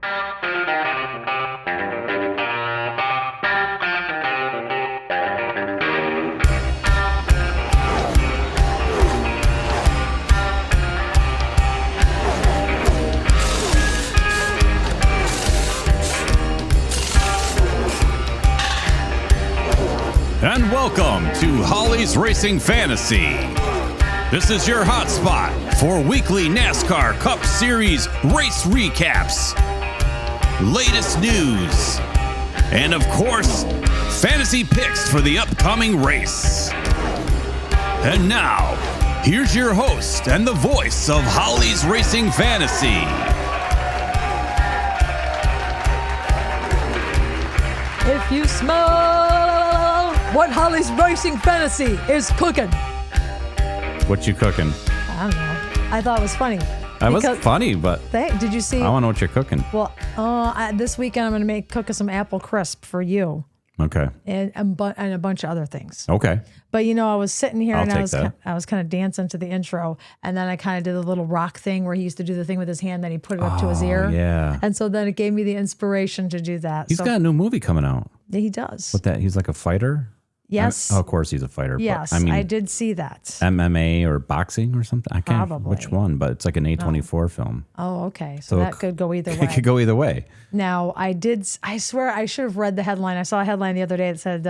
And welcome to Holly's Racing Fantasy. This is your hotspot for weekly NASCAR Cup Series race recaps, latest news, and of course, fantasy picks for the upcoming race. And now, here's your host and the voice of Holly's Racing Fantasy. If you smell what Holly's Racing Fantasy is cooking. What you cooking? I don't know. I thought it was funny. That was funny, but did you see? I want to know what you're cooking. Well, this weekend I'm going to cook some apple crisp for you. Okay. And a bunch of other things. Okay. But I was sitting here and I was kind of dancing to the intro, and then I kind of did the little rock thing where he used to do the thing with his hand, then he put it up to his ear. Yeah. And so then it gave me the inspiration to do that. He's got a new movie coming out. He does. What that? He's like a fighter? Yes. Of course he's a fighter. Yes, but, I did see that. MMA or boxing or something? I can't remember which one, but it's like an A24 film. Oh, okay. So that could go either way. It could go either way. Now, I swear I should have read the headline. I saw a headline the other day that said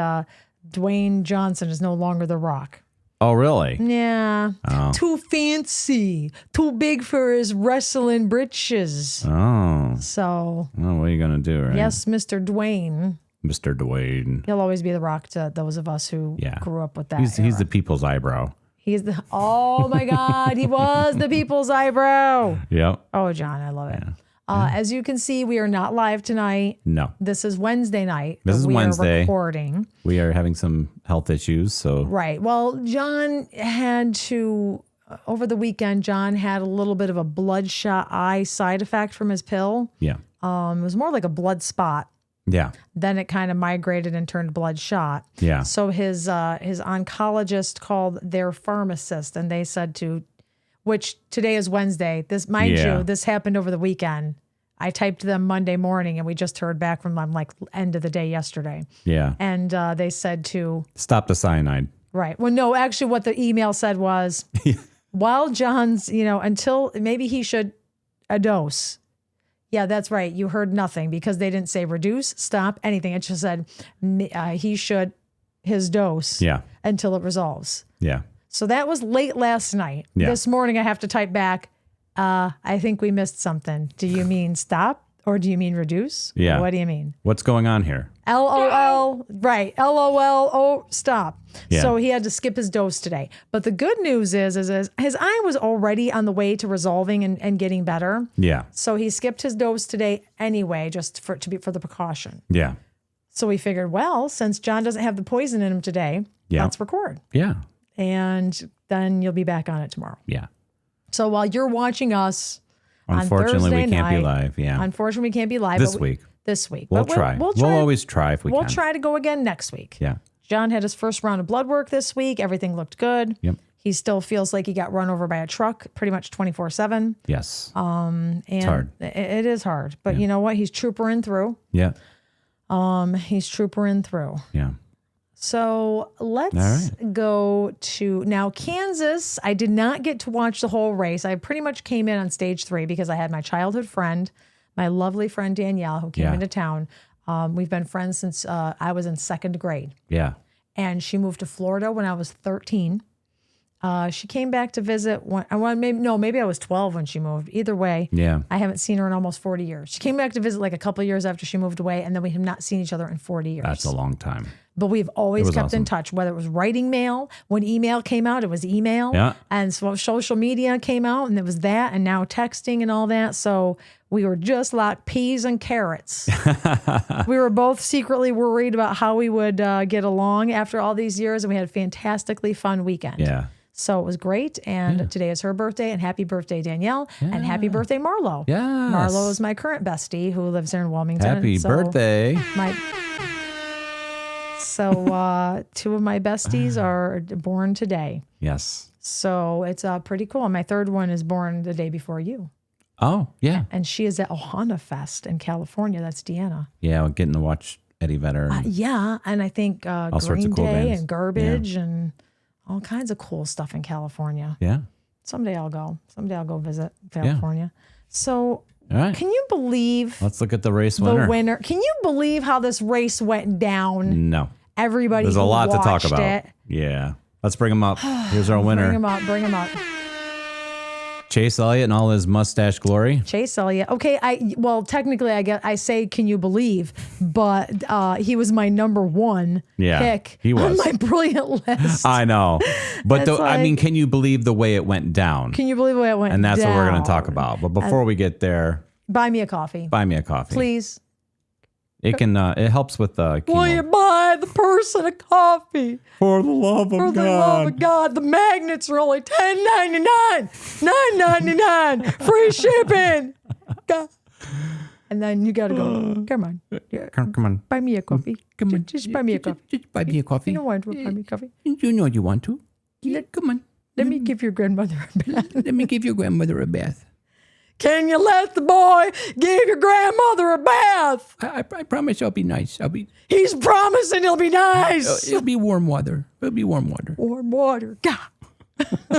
Dwayne Johnson is no longer The Rock. Oh, really? Yeah. Oh. Too fancy. Too big for his wrestling britches. Oh. So. Well, what are you going to do, right? Yes, Mr. Dwayne. Mr. Dwayne. He'll always be The Rock to those of us who grew up with that. He's the people's eyebrow. Oh my God, he was the people's eyebrow. Yep. Oh, John, I love it. As you can see, we are not live tonight. No. This is Wednesday night. This is Wednesday. Are recording. We are having some health issues, so. Right. Well, John had to, over the weekend, John had a little bit of a bloodshot eye side effect from his pill. Yeah. It was more like a blood spot. Yeah. Then it kind of migrated and turned bloodshot. Yeah. So his oncologist called their pharmacist, and they said which today is Wednesday. This, mind you, this happened over the weekend. I typed them Monday morning, and we just heard back from them like end of the day yesterday. Yeah. And they said to stop the cyanide. Right. Well, no, actually, what the email said was, while John's, until maybe he should a dose. Yeah, that's right. You heard nothing because they didn't say reduce, stop, anything. It just said he should his dose until it resolves. Yeah. So that was late last night. Yeah. This morning I have to type back, I think we missed something. Do you mean stop or do you mean reduce? Yeah. What do you mean? What's going on here? LOL, right. LOL, oh, stop. Yeah. So he had to skip his dose today. But the good news is his eye was already on the way to resolving and getting better. Yeah. So he skipped his dose today anyway, just for the precaution. Yeah. So we figured, well, since John doesn't have the poison in him today, let's record. Yeah. And then you'll be back on it tomorrow. Yeah. So while you're watching us unfortunately, on Thursday we can't night, be live. Yeah. Unfortunately, we can't be live this week. This week. We'll try. We'll always try if we can. We'll try to go again next week. Yeah. John had his first round of blood work this week. Everything looked good. Yep. He still feels like he got run over by a truck pretty much 24/7. Yes. And it's hard. It is hard. But you know what? He's troopering through. Yeah. He's troopering through. Yeah. So let's go to now Kansas. I did not get to watch the whole race. I pretty much came in on stage 3 because I had my childhood friend, my lovely friend Danielle, who came into town. We've been friends since I was in 2nd grade. Yeah. And she moved to Florida when I was 13. She came back to visit. Maybe I was 12 when she moved. Either way, I haven't seen her in almost 40 years. She came back to visit like a couple of years after she moved away, and then we have not seen each other in 40 years. That's a long time. But we've always kept in touch, whether it was writing mail. When email came out, it was email. Yeah. And so social media came out, and it was that, and now texting and all that. So we were just like peas and carrots. We were both secretly worried about how we would get along after all these years, and we had a fantastically fun weekend. Yeah. So it was great, and today is her birthday, and happy birthday, Danielle, and happy birthday, Marlo. Yes. Marlo is my current bestie who lives here in Wilmington. Happy birthday. So 2 of my besties are born today. Yes. So it's pretty cool. My third one is born the day before you. Oh, yeah. And she is at Ohana Fest in California. That's Deanna. Yeah, getting to watch Eddie Vedder. Yeah, and I think sorts of Green cool Day bands. and Garbage and all kinds of cool stuff in California. Yeah. Someday I'll go. Someday I'll go visit California. So All right. can you believe Let's look at the race the winner. winner? Can you believe how this race went down? No. Everybody There's a who lot to talk watched about. it. Yeah. Let's bring him up. Here's our winner. Bring him up. Bring him up. Chase Elliott in all his mustache glory. Chase Elliott. Okay, technically I say can you believe, but he was my number one pick he was on my brilliant list. I know. But It's I mean, like- can you believe the way it went down? Can you believe the way it went And that's what we're going to down? talk about. But before we get there, Buy me a coffee. buy me a coffee. Please. It can it helps with chemo. Will you buy the person a coffee? For the love of For the love of God, the magnets are only $10.99, $9.99, free shipping. God. And then you gotta go. Come on, yeah, Come on. buy me a coffee. Come on. Just buy me a coffee. Just buy me a coffee. You know why to buy me a coffee? You know you want to. Come on. Let me give your grandmother a bath. Let me give your grandmother a bath. Can you let the boy give your grandmother a bath? I promise I'll be nice. He's promising he'll be nice. It'll be warm water. It'll be warm water. Warm water. God.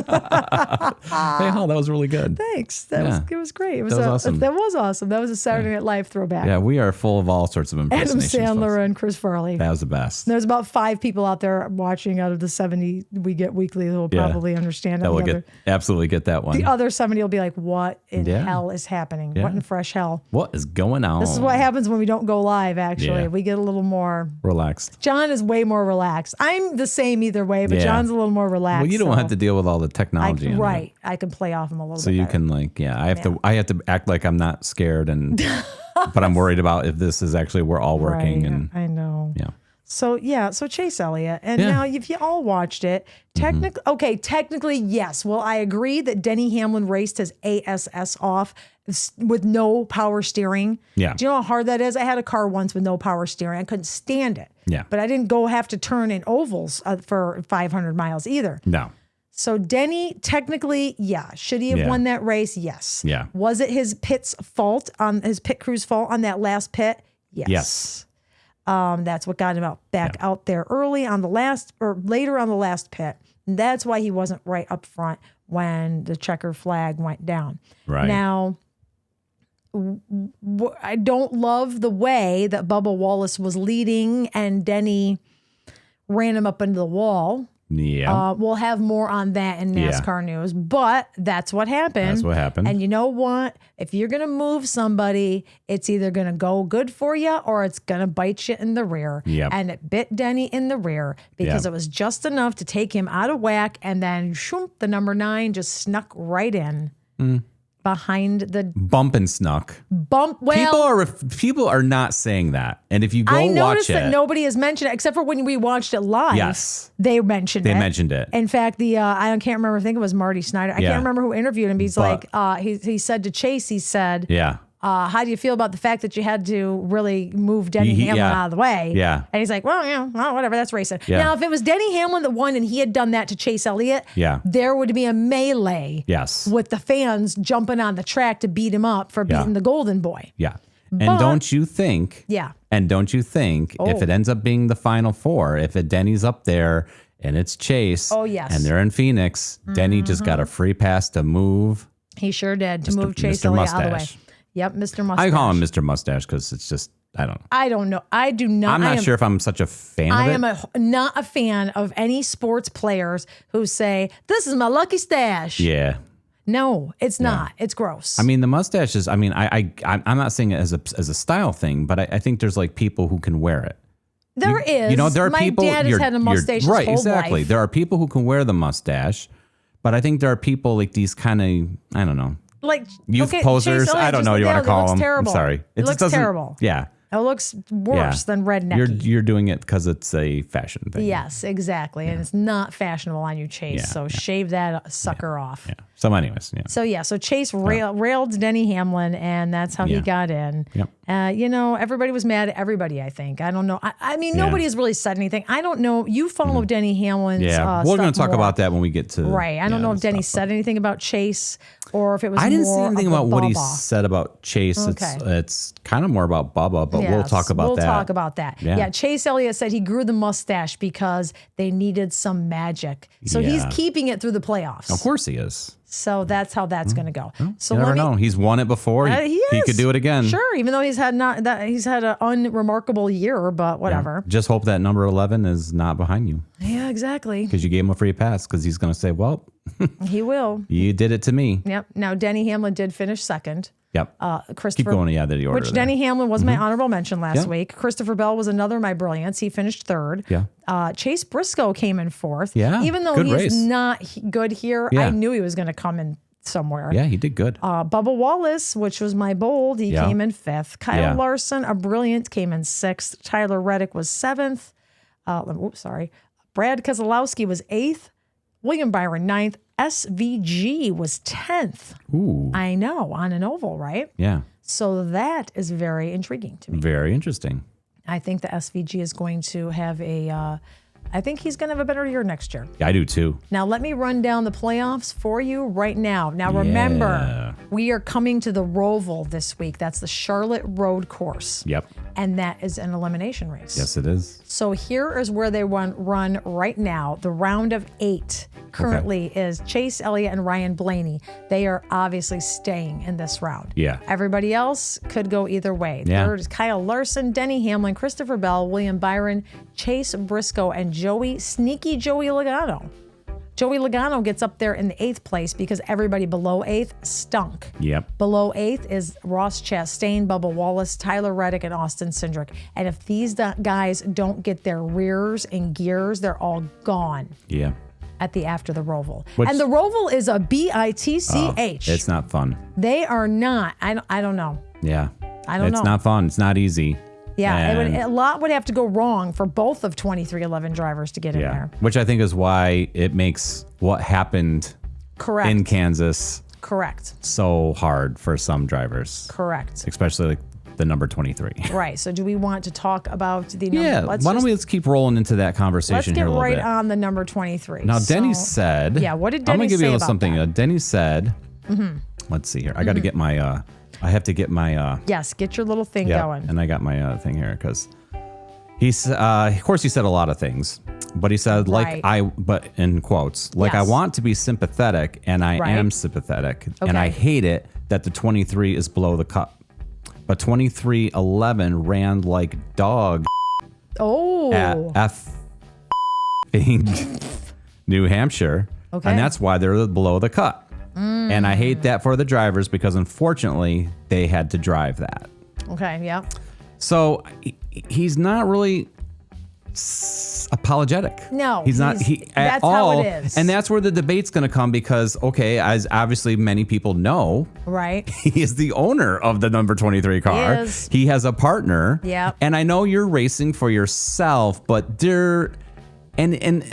Hey, Hal, that was really good. Thanks. Yeah. It was great. It was, That was awesome. That was awesome. That was a Saturday Night Live throwback. Yeah, we are full of all sorts of Adam impersonations. Sandler folks. and Chris Farley. That was the best. There's about 5 people out there watching out of the 70 we get weekly who will probably understand it. That will absolutely get that one. The other 70 will be like, what in Yeah. hell is happening? Yeah. What in fresh hell? What is going on? This is what happens when we don't go live, actually. Yeah. We get a little more... Relaxed. John is way more relaxed. I'm the same either way, but Yeah. John's a little more relaxed. Well, you don't so have to deal with all the technology. in it. Right. I can play off him a little So bit you better. can I have to act like I'm not scared but I'm worried about if this is actually we're all working Right. and I know. yeah. So Chase Elliott, and Yeah. now if you all watched it, technically yes. Well, I agree that Denny Hamlin raced his ASS off with no power steering. Yeah. Do you know how hard that is? I had a car once with no power steering. I couldn't stand it. Yeah. But I didn't have to turn in ovals for 500 miles either. No. So Denny, technically, yeah. Should he have Yeah. won that race? Yes. Yeah. Was it his pit crew's fault on that last pit? Yes. Yes. That's what got him out there early on the last or later on the last pit. And that's why he wasn't right up front when the checker flag went down. Right. Now, I don't love the way that Bubba Wallace was leading and Denny ran him up into the wall. Yeah. We'll have more on that in NASCAR news, but that's what happened. That's what happened. And you know what? If you're going to move somebody, it's either going to go good for you or it's going to bite you in the rear. Yep. And it bit Denny in the rear because Yep. it was just enough to take him out of whack. And then shoom, the number 9 just snuck right in behind the Bump and snuck. bump. Well, People are not saying that. And if you go I watch noticed that it, nobody has mentioned it except for when we watched it live. Yes. They mentioned they it. mentioned it. In fact, I can't remember. I think it was Marty Snyder. I Yeah. can't remember who interviewed him. He's But- like, he said to Chase, he said, Yeah. how do you feel about the fact that you had to really move Denny He- Hamlin yeah. out of the way? Yeah. And he's like, well, whatever, that's racing. Yeah. Now, if it was Denny Hamlin that won and he had done that to Chase Elliott, Yeah. there would be a melee Yes. with the fans jumping on the track to beat him up for beating the Golden Boy. Yeah. But- And don't you think? Yeah. And don't you think if Oh. it ends up being the final 4, if Denny's up there and it's Chase, Oh, yes. and they're in Phoenix, Denny just got a free pass to move. He sure did to Mr. move Chase Mr. Elliott out of the way. Mustache. Yep, Mr. Mustache. I call him Mr. Mustache because it's just I don't know. I don't know. I do not. I'm not sure if I'm such a fan of it. I am not a fan of any sports players who say, "This is my lucky stash." Yeah. No, it's not. It's gross. I mean, the mustache is. I mean, I'm not saying it as a style thing, but I think there's like people who can wear it. there is. You know, there are my people. dad has had a mustache his right? whole Exactly. life. There are people who can wear the mustache, but I think there are people like these kind of I don't know Like youth okay, posers. Chase Elliott, I don't just know what look you want at to it, call looks them. Terrible. I'm sorry. It just looks doesn't- terrible. Yeah. It looks worse than redneck. You're doing it because it's a fashion thing. Yes, exactly. And it's not fashionable on you, Chase. Yeah, so shave that sucker off. Yeah. So anyways, yeah. So Chase railed Denny Hamlin, and that's how he got in. Yep. Everybody was mad at everybody, I think. I don't know. I mean, nobody has really said anything. I don't know. You follow Denny Hamlin's we're going to talk more. about that when we get to Right. I don't know if Denny said anything about Chase or if it was I didn't more see anything of about what he Bubba. said about Chase. Okay. It's kind of more about Bubba, but we'll talk about that. We'll talk about that. Yeah. Chase Elliott said he grew the mustache because they needed some magic. So he's keeping it through the playoffs. Of course he is. So that's how that's going to go. So you never know. He's won it before. He could do it again. Sure, even though he's had an unremarkable year, but whatever. Just hope that number 11 is not behind you. Yeah, exactly. Because you gave him a free pass because he's going to say, well, he will. You did it to me. Yep. Now, Denny Hamlin did finish second. Yep. Christopher, keep going. Yeah, the order. Which Denny Hamlin was my honorable mention last week. Christopher Bell was another of my brilliance. He finished third. Yeah. Chase Briscoe came in fourth. Yeah. Even though he's not good here, I knew he was going to come in somewhere. Yeah, he did good. Bubba Wallace, which was my bold, he came in fifth. Kyle Larson, a brilliant, came in sixth. Tyler Reddick was seventh. Brad Keselowski was eighth. William Byron ninth. SVG was 10th. Ooh. I know, on an oval, right? Yeah. So that is very intriguing to me. Very interesting. I think the SVG is going to have I think he's going to have a better year next year. Yeah, I do too. Now, let me run down the playoffs for you right now. Now, remember, we are coming to the Roval this week. That's the Charlotte Road course. Yep. And that is an elimination race. Yes, it is. So here is where they run right now. The round of 8 currently is Chase Elliott and Ryan Blaney. They are obviously staying in this round. Yeah. Everybody else could go either way. Yeah. Third is Kyle Larson, Denny Hamlin, Christopher Bell, William Byron, Chase Briscoe, and Sneaky Joey Logano. Joey Logano gets up there in the 8th place because everybody below 8th stunk. Yep. Below 8th is Ross Chastain, Bubba Wallace, Tyler Reddick, and Austin Cindric. And if these guys don't get their rears and gears, they're all gone. Yeah. After the Roval. And the Roval is a BITCH. It's not fun. They are not. I don't know. Yeah. I don't know. It's not fun. It's not easy. Yeah, a lot would have to go wrong for both of 2311 drivers to get in there. Which I think is why it makes what happened in Kansas so hard for some drivers. Correct. Especially like the number 23. Right. So do we want to talk about the number? Yeah. Why don't we keep rolling into that conversation here a little bit? Let's get right on the number 23. Now, Denny said. Yeah, what did Denny say? I'm going to give you about something. that? Denny said. Let's see here. I got to get my. I have to get my. Yes, get your little thing going. And I got my thing here because he's. Of course, he said a lot of things, but he said but in quotes, I want to be sympathetic, and I am sympathetic, and I hate it that the 23 is below the cut, but 2311 ran like dog. Oh. At New Hampshire, and that's why they're below the cut. And I hate that for the drivers because, unfortunately, they had to drive that. Okay, yeah. So he's not really apologetic. No, he's not. That's how it is. And that's where the debate's going to come because, as obviously many people know, he is the owner of the number 23 car. He has a partner. Yeah. And I know you're racing for yourself, but and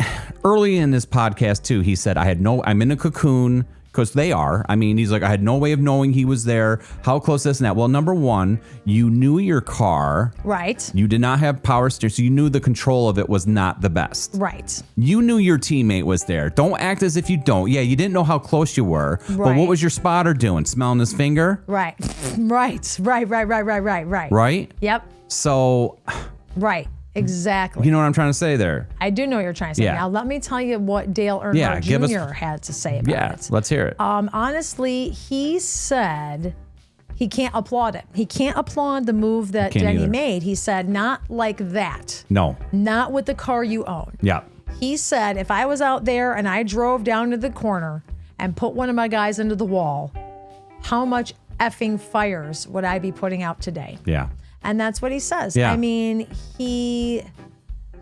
early in this podcast too, he said, I'm in a cocoon. Because they are. I mean, he's like, I had no way of knowing he was there. How close this and that? Well, number one, you knew your car. Right. You did not have power steering, so you knew the control of it was not the best. Right. You knew your teammate was there. Don't act as if you don't. Yeah, you didn't know how close you were. Right. But what was your spotter doing? Smelling his finger? Right. Right. Right? Yep. So. Right. Exactly. You know what I'm trying to say there? I do know what you're trying to say. Now, let me tell you what Dale Earnhardt Jr. had to say about it. Yeah, let's hear it. Honestly, he said he can't applaud it. He can't applaud the move that Denny made. He said, not like that. No. Not with the car you own. Yeah. He said, if I was out there and I drove down to the corner and put one of my guys into the wall, how much effing fires would I be putting out today? Yeah. And that's what he says. Yeah. I mean, he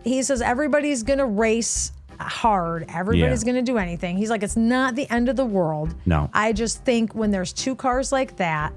says everybody's going to race hard. Everybody's going to do anything. He's like, it's not the end of the world. No. I just think when there's two cars like that,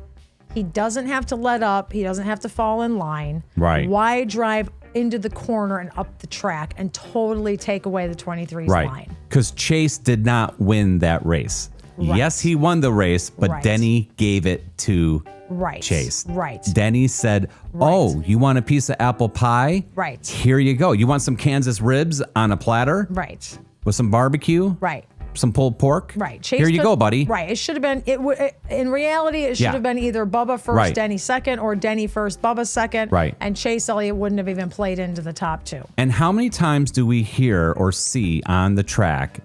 he doesn't have to let up. He doesn't have to fall in line. Right. Why drive into the corner and up the track and totally take away the 23's line? Because Chase did not win that race. Yes, he won the race, but Right. Denny gave it to Right. Chase. Right. Denny said, oh, you want a piece of apple pie? Right. Here you go. You want some Kansas ribs on a platter? Right. With some barbecue? Right. Some pulled pork? Right. Chase Here you go, buddy. Right. It should have been, in reality, it should Yeah. have been either Bubba first, Right. Denny second, or Denny first, Bubba second. Right. And Chase Elliott wouldn't have even played into the top two. And how many times do we hear or see on the track,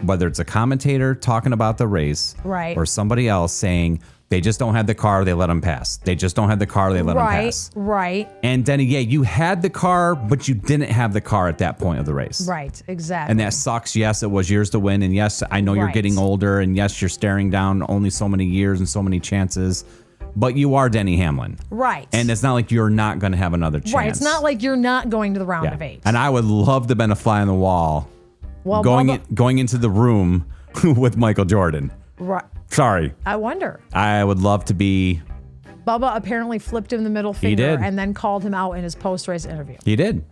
whether it's a commentator talking about the race Right. or somebody else saying, they just don't have the car, they let them pass. They just don't have the car, they let them pass. Right. And Denny, yeah, you had the car, but you didn't have the car at that point of the race. Right. Exactly. And that sucks. Yes, it was yours to win. And yes, I know you're Right. getting older. And yes, you're staring down only so many years and so many chances. But you are Denny Hamlin. Right. And it's not like you're not going to have another chance. Right. It's not like you're not going to the round Yeah. of 8. And I would love to have been a fly on the wall Well, going into the room with Michael Jordan. Right. Sorry. I wonder. I would love to be. Bubba apparently flipped him the middle finger did. and then called him out in his post-race interview. He did.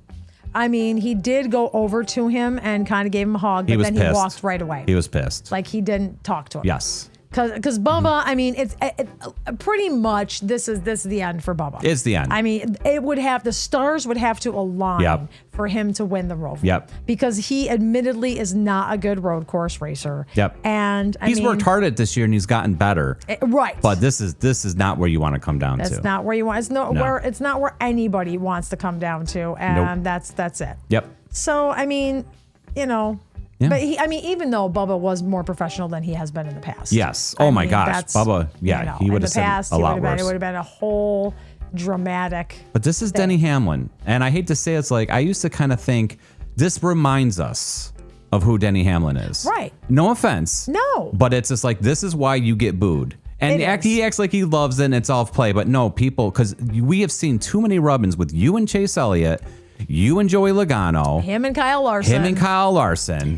I mean, he did go over to him and kind of gave him a hug, but He was then pissed. he walked right away. He was pissed. Like he didn't talk to him. Yes. Because Bubba, I mean, it's pretty much this is the end for Bubba. It's the end. I mean, the stars would have to align Yep. for him to win the Roval. Yep. Because he admittedly is not a good road course racer. Yep. And He's worked hard at this year and he's gotten better. Right. But this is not where you want to come down to. That's not where you want. It's not where anybody wants to come down to, and that's it. Yep. So I mean, Yeah. but even though Bubba was more professional than he has been in the past. Yes. Oh my gosh, that's- Bubba. Yeah, he would have said a lot worse. It would have been a whole dramatic. But this is Denny Hamlin, and I hate to say it's like I used to kind of think this reminds us of who Denny Hamlin is. Right. No offense. No. But it's just like this is why you get booed. And he acts like he loves it and it's off play, but no, people, because we have seen too many rub-ins with you and Chase Elliott, you and Joey Logano, Him and Kyle Larson.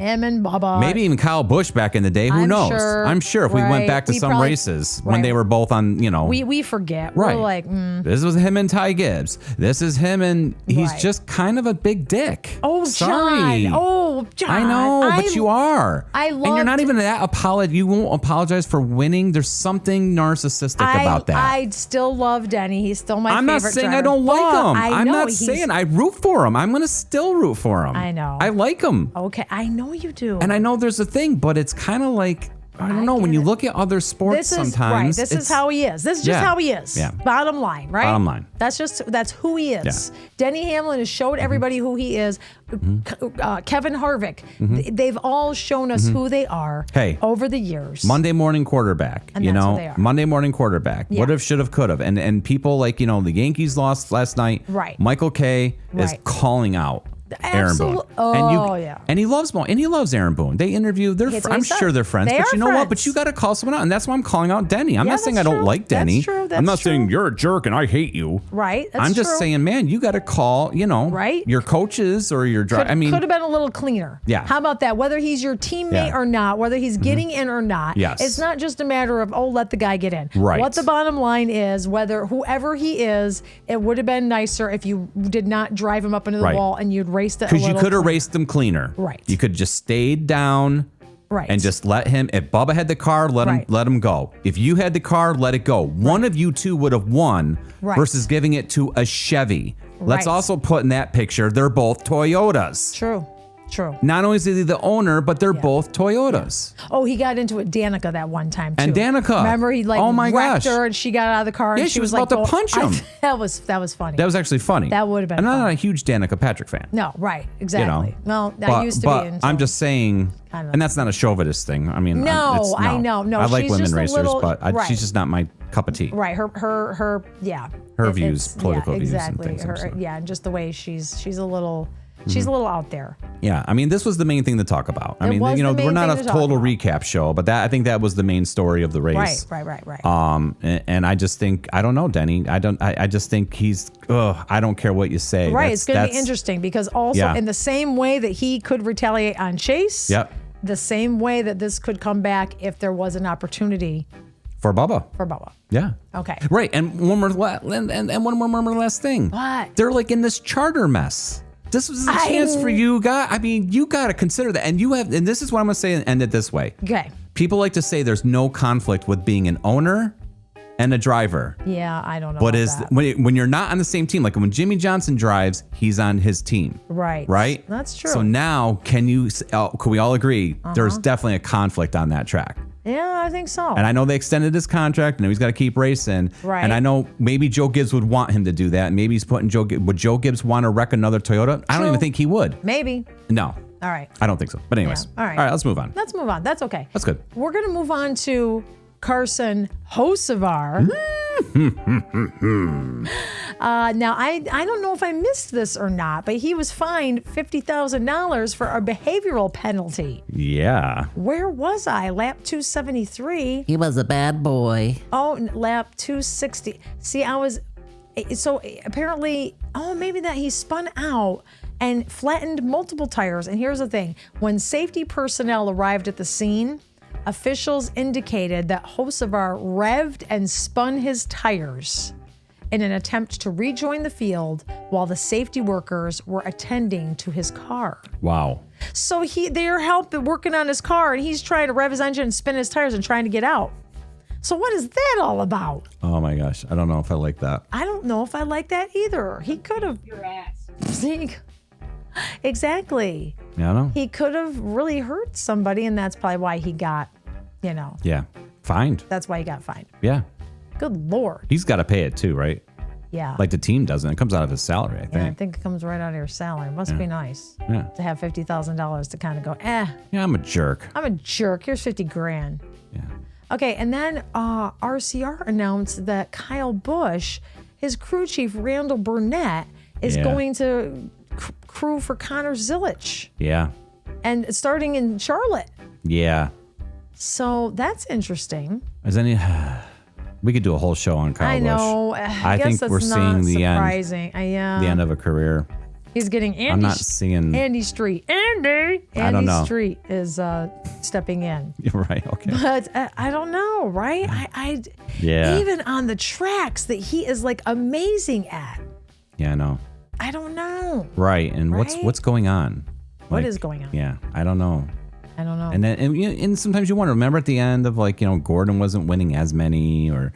him and Bubba. maybe even Kyle Busch back in the day. Who I'm knows? sure, I'm sure if we went back to we some probably- races when they were both on, We forget. Right. We're like, This was him and Ty Gibbs. This is him and he's Right. just kind of a big dick. oh, sorry. John. Oh, John. I know, but you are. And you're not even that you won't apologize for winning. There's something narcissistic about that. I still love Denny. He's still my favorite I'm not saying driver. I don't like But him. I I'm know not he's- saying I root for him. I'm going to still root for him. I know. I like him. Okay, I know you do. And I know there's a thing, but it's kind of like, I don't know, when you look at other sports This is sometimes. right. This is how he is. This is just Yeah. how he is. Yeah. Bottom line, right? Bottom line. That's who he is. Yeah. Mm-hmm. Denny Hamlin has showed everybody who he is. Kevin Harvick. They've all shown us who they are. Hey. Over the years. Monday morning quarterback, And that's who they are. Monday morning quarterback. Yeah. Would have, should have, could have. And people like, the Yankees lost last night. Right. Michael Kay is Right. calling out Aaron Boone. Oh, yeah. And he loves Boone. And he loves Aaron Boone. They interview. That's what I'm he said. sure they're friends. They but are you know what? friends. But you got to call someone out. And that's why I'm calling out Denny. I'm Yeah, not saying I that's don't true. like Denny. That's true. I'm not That's saying true. you're a jerk and I hate you. Right. That's I'm just true. saying, man, you got to call, Right. your coaches or your driver. I mean, could have been a little cleaner. Yeah. How about that? Whether he's your teammate Yeah. or not, whether he's getting in or not. Yes. It's not just a matter of, let the guy get in. Right. What the bottom line is, whether whoever he is, it would have been nicer if you did not drive him up into the Right. wall and you'd raced it a because little you could have cleaner. raced them cleaner. Right. You could just stayed down. Right. And just let him. If Bubba had the car, let him go. If you had the car, let it go. One of you two would have won Right. versus giving it to a Chevy. Let's Right. also put in that picture, they're both Toyotas. True. Not only is he the owner, but they're both Toyotas. Oh, he got into it Danica that one time too. And Danica. Remember he Oh my wrecked gosh. her and she got out of the car Yeah, and she was like about to punch him. that was funny. That was actually funny. That would have been I'm not funny. a huge Danica Patrick fan. No, right. Exactly. Well, I but, used to but be. I'm just saying, Kind of. and that's not a chauvinist thing. I mean, No, it's, I know. No, I like she's women just a racers, little- but right. she's just not my cup of tea. Right. Her yeah. Her It- views, it's- political views and exactly. things, I'm Her, sorry. yeah, and just the way she's a little out there. Yeah, I mean, this was the main thing to talk about. I It mean, was the main we're not thing a to talk total about. recap show, but I think that was the main story of the race. Right. And I just think, I don't know, Denny. I just think I don't care what you say. Right. It's going to be interesting because also Yeah. in the same way that he could retaliate on Chase, Yep. the same way that this could come back if there was an opportunity For Bubba. for Bubba. Yeah. Okay. Right. And one more last thing. What? They're like in this charter mess. This was a I- chance for you guys. I mean, you got to consider that. And this is what I'm going to say and end it this way. Okay. people like to say there's no conflict with being an owner and a driver. Yeah, I don't know. But about that. when you're not on the same team, like when Jimmy Johnson drives, he's on his team. Right. Right? That's true. So now, can we all agree there's definitely a conflict on that track? Yeah, I think so. And I know they extended his contract, and he's got to keep racing. Right. And I know maybe Joe Gibbs would want him to do that. And maybe he's putting would Joe Gibbs want to wreck another Toyota? I don't even think he would. Maybe. No. All right. I don't think so. But anyways. Yeah. All right. Let's move on. Let's move on. That's okay. That's good. We're going to move on to Carson Hocevar. Now, I don't know if I missed this or not, but he was fined $50,000 for a behavioral penalty. Yeah. Where was I? Lap 273. He was a bad boy. Oh, lap 260. See, I was... So apparently, maybe that he spun out and flattened multiple tires. And here's the thing. When safety personnel arrived at the scene, officials indicated that Hocevar revved and spun his tires in an attempt to rejoin the field while the safety workers were attending to his car. Wow. So they're working on his car, and he's trying to rev his engine and spin his tires and trying to get out. So what is that all about? Oh my gosh. I don't know if I like that. I don't know if I like that either. He could have... Your ass. Exactly. Yeah, I know. He could have really hurt somebody, and that's probably why he got, Yeah. Fined. that's why he got fined. Yeah. Good Lord. He's got to pay it too, right? Yeah. Like the team doesn't. It comes out of his salary, I Yeah, I think. think it comes right out of your salary. Must be nice Yeah. to have $50,000 to kind of go, Yeah, I'm a jerk. I'm a jerk. Here's 50 grand. Yeah. Okay, and then RCR announced that Kyle Busch, his crew chief Randall Burnett, is Yeah. going to crew for Connor Zilisch, Yeah. and starting in Charlotte. Yeah. So that's interesting. Is any... We could do a whole show on Kyle I Busch. know. I guess think that's we're not seeing the end. surprising. Yeah. The end of a career. He's getting Andy. I'm not seeing... Andy Street. Andy don't know. Street is stepping in. Right, okay. But I don't know, right? Yeah. Even on the tracks that he is like amazing at. Yeah, I know. I don't know. Right, and Right? what's going on? What is going on? Yeah, I don't know. I don't know. And then and sometimes you wonder, remember at the end of Gordon wasn't winning as many, or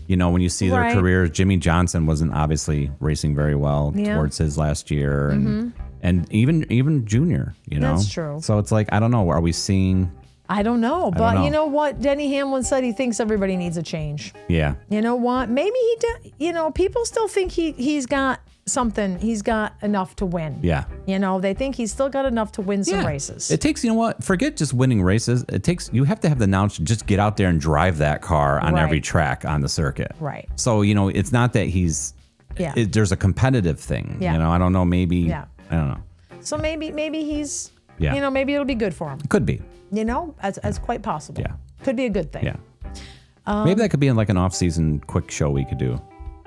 when you see their Right. careers, Jimmy Johnson wasn't obviously racing very well Yeah. towards his last year, and even Junior, That's true. So it's like, I don't know, are we seeing? I don't know. But know. you know what? Denny Hamlin said he thinks everybody needs a change. Yeah. You know what? Maybe he did. People still think he's got something. He's got enough to win. Yeah. They think he's still got enough to win some races. It takes, forget just winning races. You have to have the knowledge to just get out there and drive that car on Right. every track on the circuit. Right. So, it's not that he's, Yeah. there's a competitive thing. Yeah. I don't know, maybe, Yeah. I don't know. So maybe he's, Yeah. maybe it'll be good for him. Could be. As quite possible. Yeah. Could be a good thing. Yeah. Maybe that could be in like an off-season quick show we could do.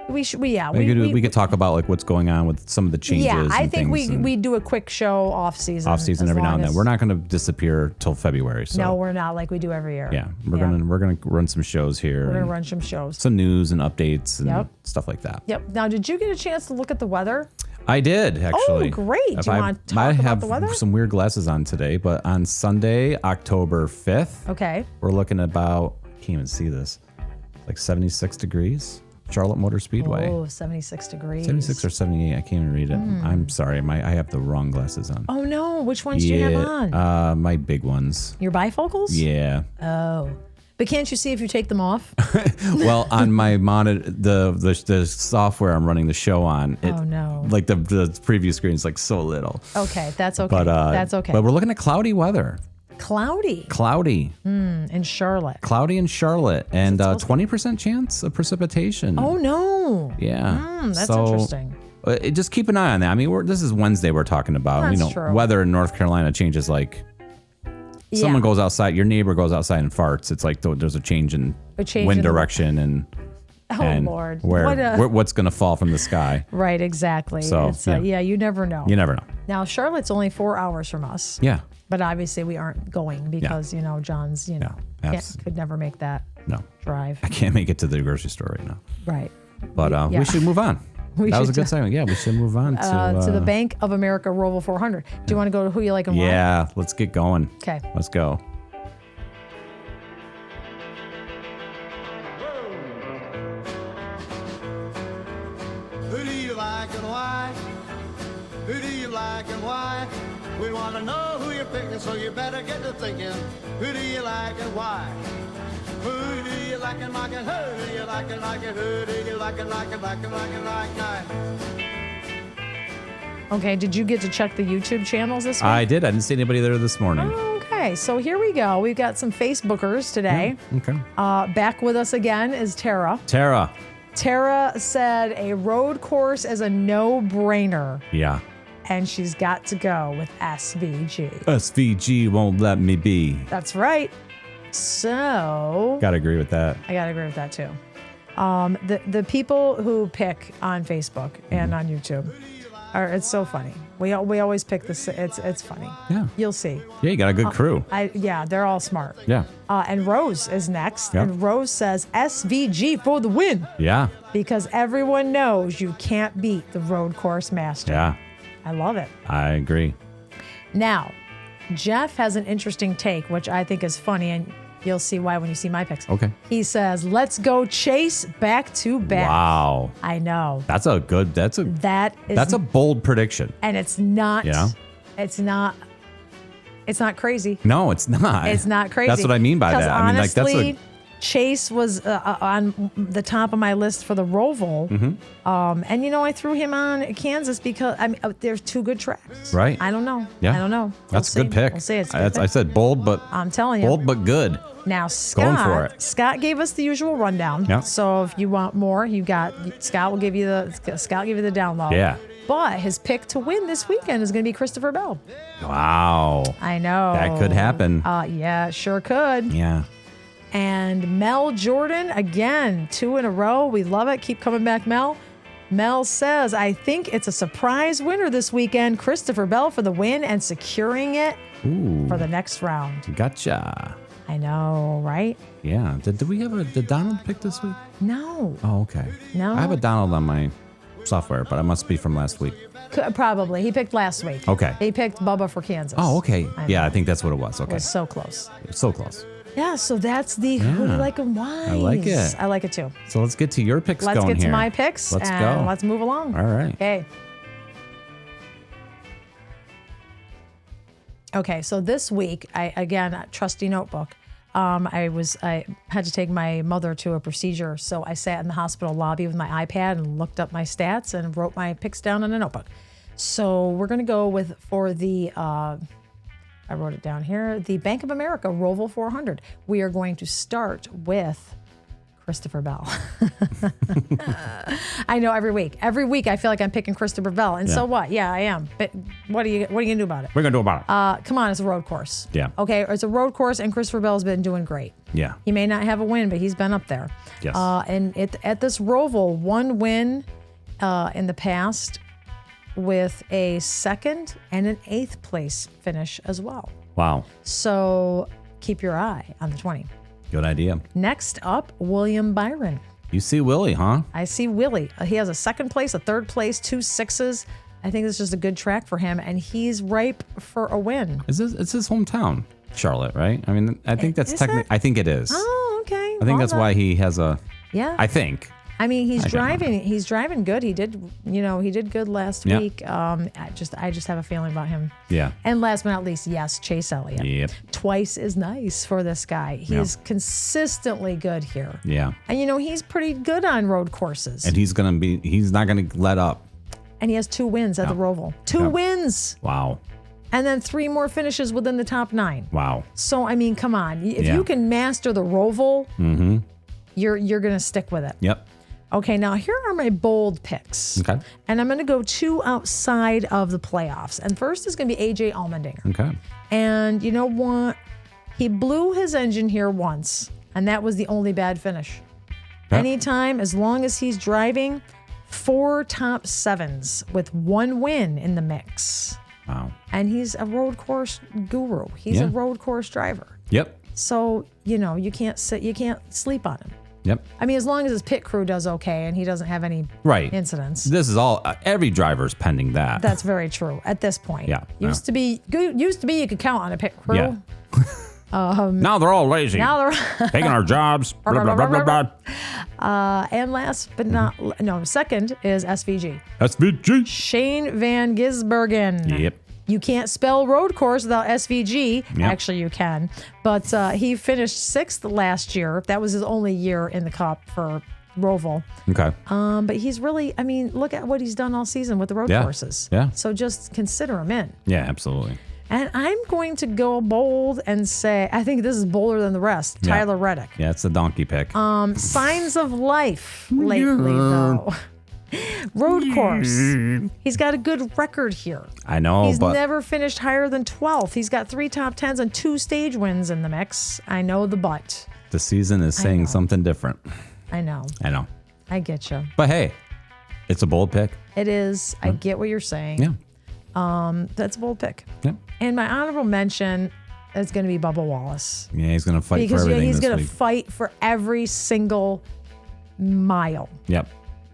We should. We could talk about like what's going on with some of the changes. Yeah, I and think things and we do a quick show off season. off-season as every now long and then. as- We're not going to disappear till February. So No, we're not like we do every year. yeah, we're gonna run some shows here. We're gonna and run some shows. some news and updates and Yep. stuff like that. Yep. Now, did you get a chance to look at the weather? I did actually. Oh, great. Do you want to talk I about have the weather? some weird glasses on today, but on Sunday, October 5th, Okay. we're looking at about, I can't even see this, like 76 degrees, Charlotte Motor Speedway. Oh, 76 degrees. 76 or 78, I can't even read it. I'm sorry, I have the wrong glasses on. Oh no, which ones do you have on? My big ones. Your bifocals? Yeah. Oh. But can't you see if you take them off? Well, on my monitor, the software I'm running the show on, Oh, no. like the preview screen is like so little. Okay, that's okay. But That's okay. But we're looking at cloudy weather. Cloudy Cloudy in Charlotte. Cloudy in Charlotte, and 20% chance of precipitation. Oh no. Yeah. That's So, interesting. Just keep an eye on that. I mean, this is Wednesday we're talking about. That's true. Weather in North Carolina changes like someone goes outside, your neighbor goes outside and farts. It's like there's a change in change wind in the- direction and Lord. what's going to fall from the sky. Right, exactly. So, It's, yeah. you never know. You never know. Now, Charlotte's only 4 hours from us. Yeah. But obviously we aren't going because, John's, could never make that No. drive. I can't make it to the grocery store right now. Right. But Yeah. we should move on. That was a should good segment. Yeah, we should move on To the Bank of America Roval 400. Do you want to go to who you like and why? Yeah, let's get going. Okay. Let's go. like and why? Who do you like and why? We want to know who you're picking, so you better get to thinking. Who do you like and why? Who do you like and like and who do you like and like and who do you like and like and like and like and like? Okay, did you get to check the YouTube channels this week? I did. I didn't see anybody there this morning. Okay, so here we go. We've got some Facebookers today. Yeah, okay. Back with us again is Tara. Tara. Tara said a road course is a no-brainer, Yeah. and she's got to go with SVG. SVG won't let me be. That's right. So Gotta agree with that. I gotta agree with that too. The people who pick on Facebook and on YouTube it's so funny. We always pick this. It's funny. Yeah. You'll see. Yeah, you got a good crew. They're all smart. Yeah. And Rose is next. Yep. And Rose says SVG for the win. Yeah. Because everyone knows you can't beat the road course master. Yeah. I love it. I agree. Now, Jeff has an interesting take, which I think is funny, and you'll see why when you see my picks. Okay. He says, let's go Chase back to back. Wow. I know. That's a bold prediction. And it's not. Yeah. It's not crazy. No, it's not. It's not crazy. That's what I mean by that. Honestly, I mean, Chase was on the top of my list for the Roval. Mm-hmm. And, I threw him on Kansas because, there's two good tracks. Right. I don't know. Yeah. I don't know. That's a good pick. We'll see. It's a good pick. I said bold, but I'm telling you. bold but good. Now, Going for it. Scott gave us the usual rundown. Yeah. So if you want more, Scott will give you the download. Yeah. But his pick to win this weekend is going to be Christopher Bell. Wow. I know. That could happen. Yeah, sure could. Yeah. And Mel Jordan, again, 2 in a row. We love it. Keep coming back, Mel. Mel says, I think it's a surprise winner this weekend. Christopher Bell for the win and securing it for the next round. Gotcha. I know, right? Yeah. Did we have did Donald pick this week? No. Oh, okay. No. I have a Donald on my software, but it must be from last week. Probably. He picked last week. Okay. He picked Bubba for Kansas. Oh, okay. I think that's what it was. Okay. It was so close. So close. Yeah, so that's the who do you like and why. I like it. I like it too. So let's get to your picks Let's going get to here. my picks. Let's and go. Let's move along. All right. Okay, so this week, trusty notebook. I had to take my mother to a procedure, so I sat in the hospital lobby with my iPad and looked up my stats and wrote my picks down in a notebook. So we're going to go for the, I wrote it down here, the Bank of America Roval 400. We are going to start with Christopher Bell. I know every week I feel like I'm picking Christopher Bell, and so what? Yeah, I am. But what are you gonna do about it? We're gonna do about it. Come on, it's a road course. Yeah. Okay, it's a road course, and Christopher Bell's been doing great. Yeah. He may not have a win, but he's been up there. Yes. And at this Roval, one win in the past with a 2nd and an 8th place finish as well. Wow. So keep your eye on the 20. Good idea. Next up, William Byron. You see Willie, huh? I see Willie. He has a 2nd place, a 3rd place, 2 6s. I think it's just a good track for him, and he's ripe for a win. It's his hometown, Charlotte, right? I mean, I think that's technically. I think it is. Oh, okay. I think that's why he has a. Yeah. I think. I mean, he's driving good. He did good last week. I just have a feeling about him. Yeah. And last but not least, yes, Chase Elliott. Yep. Twice is nice for this guy. He's consistently good here. Yeah. And he's pretty good on road courses. And he's not gonna let up. And he has 2 wins at the Roval. 2 wins. Wow. And then 3 more finishes within the top 9. Wow. So I mean, come on. If you can master the Roval, you're gonna stick with it. Yep. Okay, now here are my bold picks. Okay. And I'm going to go 2 outside of the playoffs. And first is going to be AJ Allmendinger. Okay. And you know what? He blew his engine here once, and that was the only bad finish. Yeah. Anytime, as long as he's driving, 4 top 7s with 1 win in the mix. Wow. And he's a road course guru. He's a road course driver. Yep. So, you can't sleep on him. Yep. I mean, as long as his pit crew does okay and he doesn't have any incidents. This is all every driver's pending that. That's very true at this point. Yeah. Used to be you could count on a pit crew. Yeah. Now they're all lazy. Now they're taking our jobs. Blah, blah, blah, blah, blah. and last but not second is SVG. SVG. Shane Van Gisbergen. Yep. You can't spell road course without SVG. Yep. Actually, you can. But he finished 6th last year. That was his only year in the Cup for Roval. Okay. But he's really, I mean, look at what he's done all season with the road courses. Yeah. So just consider him in. Yeah, absolutely. And I'm going to go bold and say, I think this is bolder than the rest. Yeah. Tyler Reddick. Yeah, it's a donkey pick. Signs of life lately, though. Road course. He's got a good record here. I know, He's but never finished higher than 12th. He's got 3 top 10s and 2 stage wins in the mix. I know the but. the season is saying something different. I know. I know. I get you. But hey, it's a bold pick. It is. I get what you're saying. Yeah. That's a bold pick. Yeah. And my honorable mention is going to be Bubba Wallace. Yeah, he's going to fight Because for everything he's this going to week. fight for every single mile. Yep.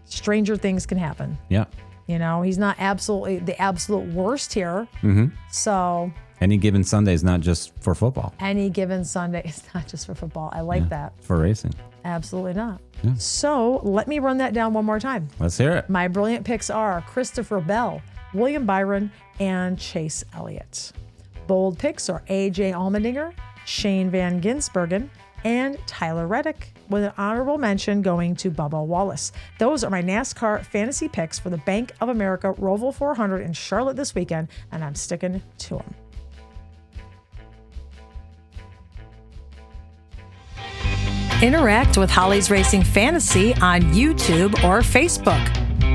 Stranger things can happen. Yep. You know, he's not absolutely the absolute worst here. Mm-hmm. So Any given Sunday is not just for football. any given Sunday, it's not just for football. I like that. For racing. Absolutely not. Yeah. So let me run that down one more time. Let's hear it. My brilliant picks are Christopher Bell, William Byron, and Chase Elliott. Bold picks are AJ Allmendinger, Shane Van Gisbergen, and Tyler Reddick, with an honorable mention going to Bubba Wallace. Those are my NASCAR fantasy picks for the Bank of America Roval 400 in Charlotte this weekend, and I'm sticking to them. Interact with Holly's Racing Fantasy on YouTube or Facebook.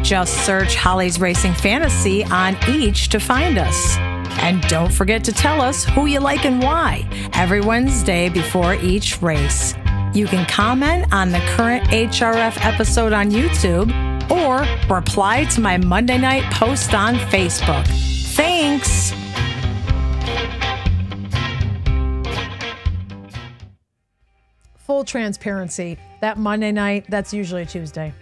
Just search Holly's Racing Fantasy on each to find us. And don't forget to tell us who you like and why every Wednesday before each race. You can comment on the current HRF episode on YouTube or reply to my Monday night post on Facebook. Thanks! Full transparency, that Monday night, that's usually a Tuesday.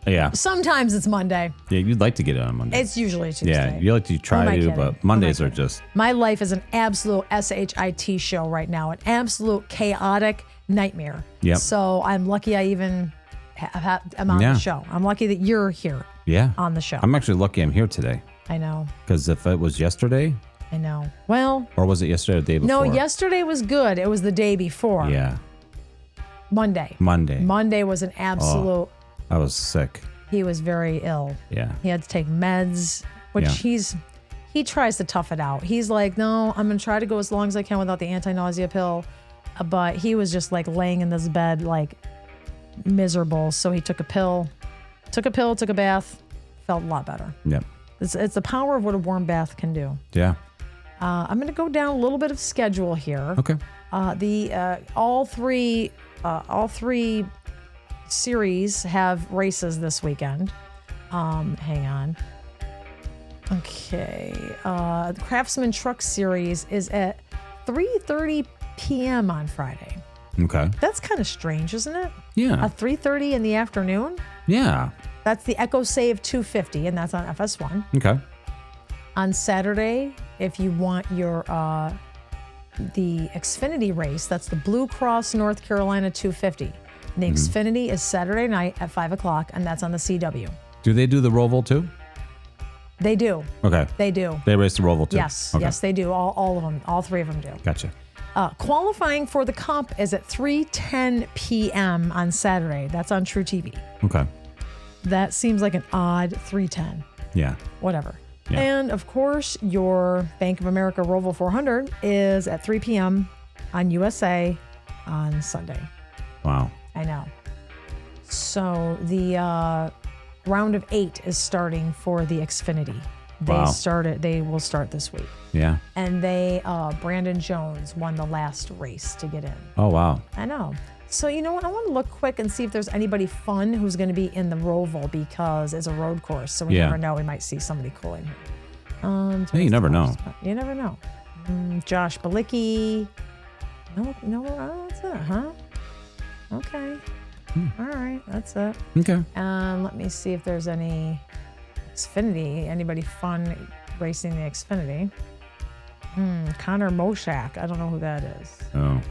Yeah. Sometimes it's Monday. Yeah, you'd like to get it on Monday. It's usually a Tuesday. Yeah, you like to Who am try I to, kidding? but Mondays Who am are I kidding? just... My life is an absolute SHIT show right now, an absolute chaotic nightmare. Yep. So I'm lucky I even am on Yeah. the show. I'm lucky that you're here Yeah. on the show. I'm actually lucky I'm here today. I know. Because if it was yesterday, I know. Well, or was it yesterday or the day before? no, yesterday was good. It was the day before. Yeah. Monday. Monday Was an absolute, I was sick. he was very ill. Yeah. He had to take meds, which Yeah. he tries to tough it out. He's like, no, I'm going to try to go as long as I can without the anti-nausea pill. But he was just like laying in this bed, like miserable. So he took a took a bath, felt a lot better. Yep. It's the power of what a warm bath can do. Yeah. I'm going to go down a little bit of schedule here. Okay. All three series have races this weekend. Hang on. Okay. The Craftsman Truck Series is at 3:30 p.m. on Friday. Okay. That's kind of strange, isn't it? Yeah. At 3:30 in the afternoon? Yeah. That's the EcoSave 250, and that's on FS1. Okay. On Saturday, if you want your the Xfinity race, that's the Blue Cross North Carolina 250. And the Xfinity is Saturday night at 5 o'clock, and that's on the CW. Do they do the Roval too? They do. Okay. They do. They race the Roval too? Yes. Okay. Yes, they do. All of them. All three of them do. Gotcha. Qualifying for the Cup is at 3:10 p.m. on Saturday. That's on True TV. Okay. That seems like an odd 3:10. Yeah. Whatever. Yeah. And of course, your Bank of America Roval 400 is at 3 p.m. on USA on Sunday. Wow. I know. So the round of 8 is starting for the Xfinity. Wow. They will start this week. Yeah. And Brandon Jones won the last race to get in. Oh, wow. I know. So you know what? I want to look quick and see if there's anybody fun who's going to be in the Roval because it's a road course. So we Yeah. never know. We might see somebody cool in here. Yeah, you never know. You never know. Josh Balicki. No, that's it, huh? Okay. All right, that's it. Okay. Let me see if there's any Xfinity, anybody fun racing the Xfinity. Connor Moshak. I don't know who that is. Oh.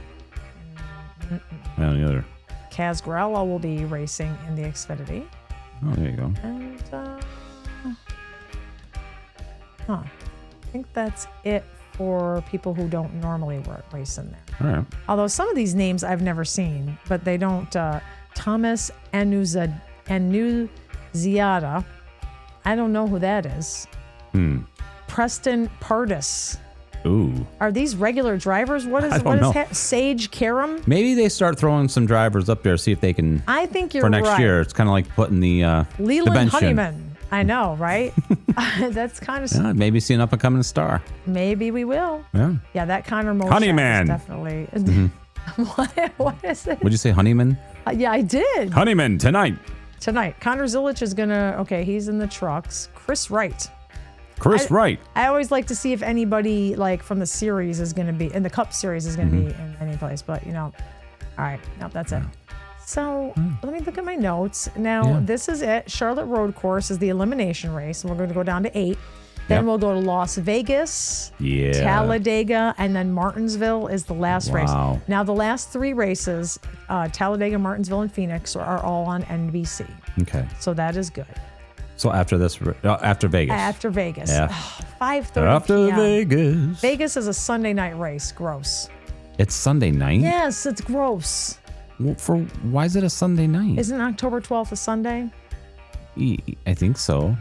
I don't either. Kaz Grella will be racing in the Xfinity. Oh, there you go. And, I think that's it for people who don't normally race in there. All right. Although some of these names I've never seen, but they don't. Thomas Anuziata. I don't know who that is. Preston Pardis. Ooh. Are these regular drivers? What is Sage Karam? Maybe they start throwing some drivers up there, see if they can. I think you're for next right. year. It's kind of like putting the Leland bench in. Honeyman. I know, right? That's kind of. Yeah, maybe see an up and coming star. Maybe we will. Yeah. Yeah, that Connor Moshak Honeyman. is definitely. What is it? Would you say Honeyman? Yeah, I did. Honeyman tonight. Connor Zilich is gonna. Okay, he's in the trucks. Chris Wright. Wright. I always like to see if anybody like from the series is going to be in the Cup Series is going to be in any place, but all right, no, that's it. So let me look at my notes. Now this is it. Charlotte Road Course is the elimination race, and we're going to go down to 8. Then we'll go to Las Vegas, Talladega, and then Martinsville is the last race. Now the last 3 races, Talladega, Martinsville, and Phoenix are all on NBC. Okay. So that is good. So after this, after Vegas. After Vegas. Yeah. 5:30 After p.m. Vegas. Vegas is a Sunday night race. Gross. It's Sunday night? Yes, it's gross. Well, why is it a Sunday night? Isn't October 12th a Sunday? I think so.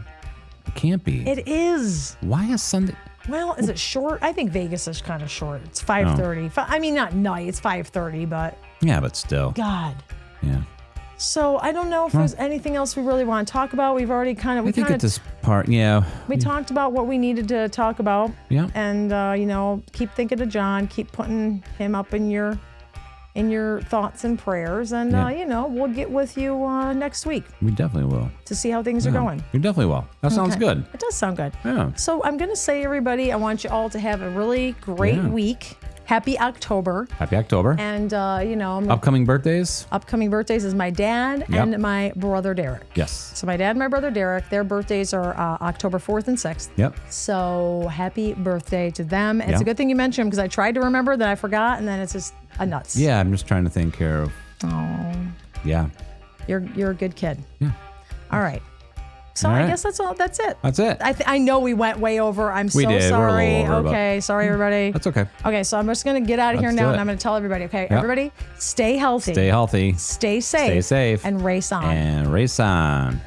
It can't be. It is. Why a Sunday? Well, is it short? I think Vegas is kind of short. It's 5:30. I mean, not night. It's 5:30, but. Yeah, but still. God. Yeah. So I don't know if there's anything else we really want to talk about. We've already kind of. I think at this part, we talked about what we needed to talk about. Yeah. And keep thinking of John. Keep putting him up in your thoughts and prayers, and we'll get with you next week. We definitely will. To see how things are going. We definitely will. That sounds good. It does sound good. Yeah. So I'm going to say, everybody, I want you all to have a really great week. Happy October. Happy October. And, upcoming birthdays? Upcoming birthdays is my dad and my brother Derek. Yes. So my dad and my brother Derek, their birthdays are October 4th and 6th. Yep. So happy birthday to them. It's a good thing you mentioned them because I tried to remember, then I forgot, and then it's just a nuts. Yeah, I'm just trying to think here of. Oh. Yeah. You're a good kid. Yeah. All right. So all right. I guess that's all. That's it. That's it. I know we went way over. I'm so did. sorry. We're a little over, okay. Sorry, everybody. That's okay. Okay. So I'm just going to get out of here Let's now, do and it. I'm going to tell everybody, okay, Yep. everybody, stay healthy. Stay healthy. Stay safe. Stay safe. And race on. And race on.